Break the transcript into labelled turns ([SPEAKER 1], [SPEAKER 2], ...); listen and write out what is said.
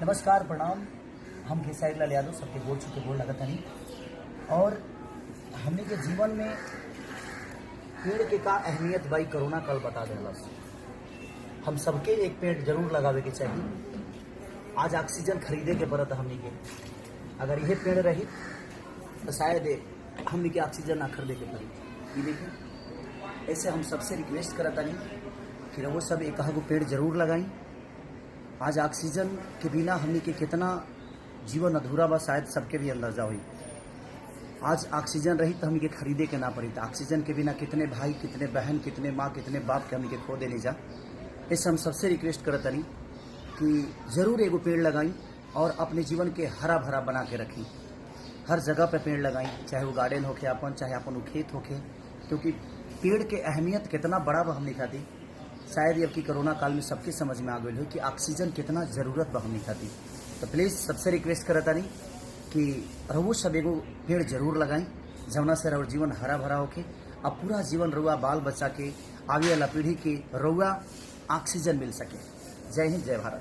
[SPEAKER 1] नमस्कार प्रणाम। हम खेसारी लाल यादव सबके बोल चुके बोल लगता नहीं। और हमने के जीवन में पेड़ के का अहमियत भाई कोरोना कल बता देला। हम सबके एक पेड़ जरूर लगावे के चाहिए। आज ऑक्सीजन खरीदे के पड़त हमने के, अगर यह पेड़ रही तो शायद हमने के ऑक्सीजन ना खरीदे के पड़ी। ये देखिए, ऐसे हम सबसे रिक्वेस्ट करता नहीं कि वो सब एक गो पेड़ जरूर लगाई। आज ऑक्सीजन के बिना हमने के कितना जीवन अधूरा बा, शायद सबके भी अंदाजा हुई। आज ऑक्सीजन रही तो हमने के खरीदे के ना पड़ी। तो ऑक्सीजन के बिना कितने भाई, कितने बहन, कितने माँ, कितने बाप के हमने के खो देने जा। इससे हम सबसे रिक्वेस्ट करता नहीं कि जरूर एगो पेड़ लगाई और अपने जीवन के हरा भरा बना के रखी। हर जगह पे पेड़ लगाई, चाहे वो गार्डन होके अपन, चाहे अपन वो खेत होके, क्योंकि पेड़ के अहमियत कितना बड़ा बा हमने खाती। शायद अब की कोरोना काल में सबके समझ में आ गई हो कि ऑक्सीजन कितना जरूरत बा हमने खाती। तो प्लीज़ सबसे रिक्वेस्ट करता नहीं कि रहुआ सब एगो पेड़ जरूर लगाई, जमुना से रहुआ जीवन हरा भरा होके अब पूरा जीवन रहुआ बाल बच्चा के आगे वाला पीढ़ी के रहुआ ऑक्सीजन मिल सके। जय हिंद, जय भारत।